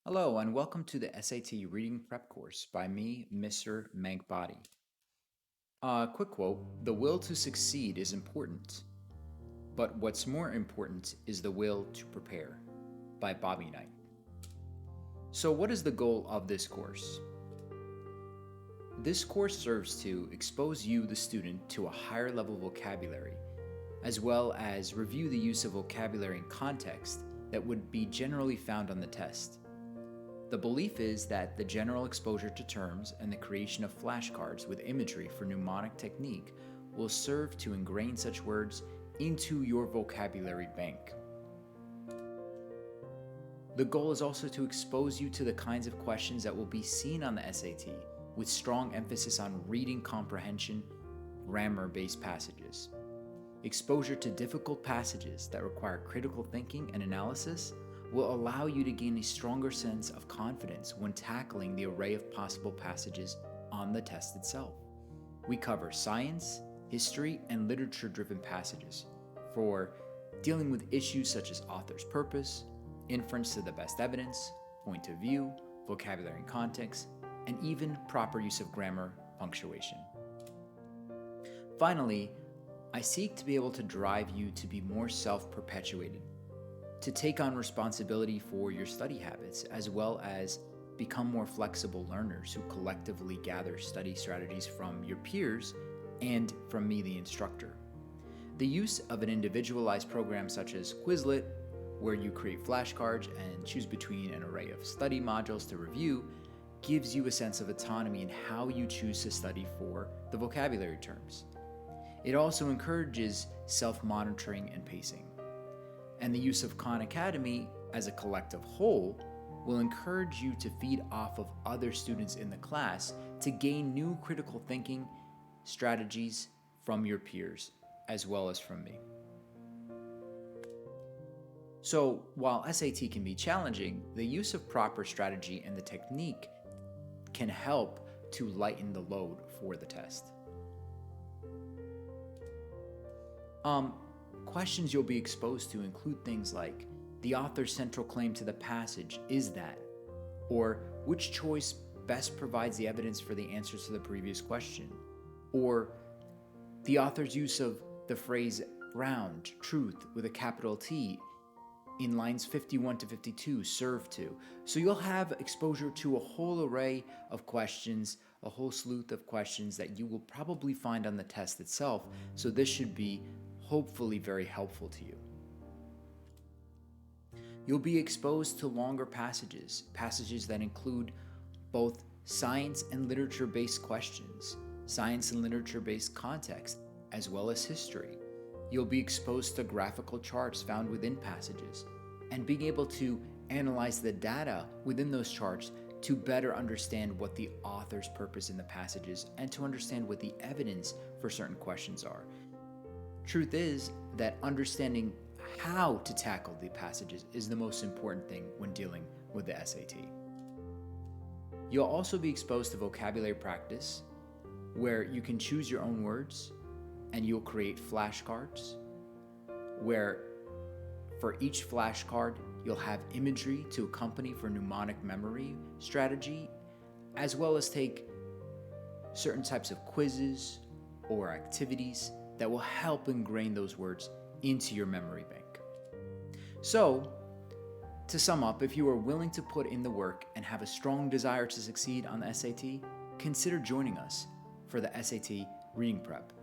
Hello, and welcome to the SAT Reading Prep course by me, Mr. Mankbadi. Quick quote: "The will to succeed is important, but what's more important is the will to prepare," by Bobby Knight. So, what is the goal of this course? This course serves to expose you, the student, to a higher level vocabulary, as well as review the use of vocabulary in context that would be generally found on the test. The belief is that the general exposure to terms and the creation of flashcards with imagery for mnemonic technique will serve to ingrain such words into your vocabulary bank. The goal is also to expose you to the kinds of questions that will be seen on the SAT, with strong emphasis on reading comprehension, grammar-based passages. Exposure to difficult passages that require critical thinking and analysis will allow you to gain a stronger sense of confidence when tackling the array of possible passages on the test itself. We cover science, history, and literature-driven passages for dealing with issues such as author's purpose, inference to the best evidence, point of view, vocabulary and context, and even proper use of grammar, punctuation. Finally, I seek to be able to drive you to be more self-perpetuated, to take on responsibility for your study habits, as well as become more flexible learners who collectively gather study strategies from your peers and from me, the instructor. The use of an individualized program such as Quizlet, where you create flashcards and choose between an array of study modules to review, gives you a sense of autonomy in how you choose to study for the vocabulary terms. It also encourages self-monitoring and pacing. And the use of Khan Academy as a collective whole will encourage you to feed off of other students in the class to gain new critical thinking strategies from your peers, as well as from me. So, while SAT can be challenging, the use of proper strategy and the technique can help to lighten the load for the test. Questions you'll be exposed to include things like, the author's central claim to the passage is that, or which choice best provides the evidence for the answers to the previous question, or the author's use of the phrase ground truth with a capital T in lines 51 to 52 serve to. So you'll have exposure to a whole array of questions, a whole slew of questions that you will probably find on the test itself. So this should be hopefully very helpful to you. You'll be exposed to longer passages that include both science and literature-based questions, science and literature-based context, as well as history. You'll be exposed to graphical charts found within passages, and being able to analyze the data within those charts to better understand what the author's purpose in the passage is and to understand what the evidence for certain questions are. Truth is that understanding how to tackle the passages is the most important thing when dealing with the SAT. You'll also be exposed to vocabulary practice, where you can choose your own words and you'll create flashcards, where for each flashcard you'll have imagery to accompany for mnemonic memory strategy, as well as take certain types of quizzes or activities that will help ingrain those words into your memory bank. So, to sum up, if you are willing to put in the work and have a strong desire to succeed on the SAT, consider joining us for the SAT Reading Prep.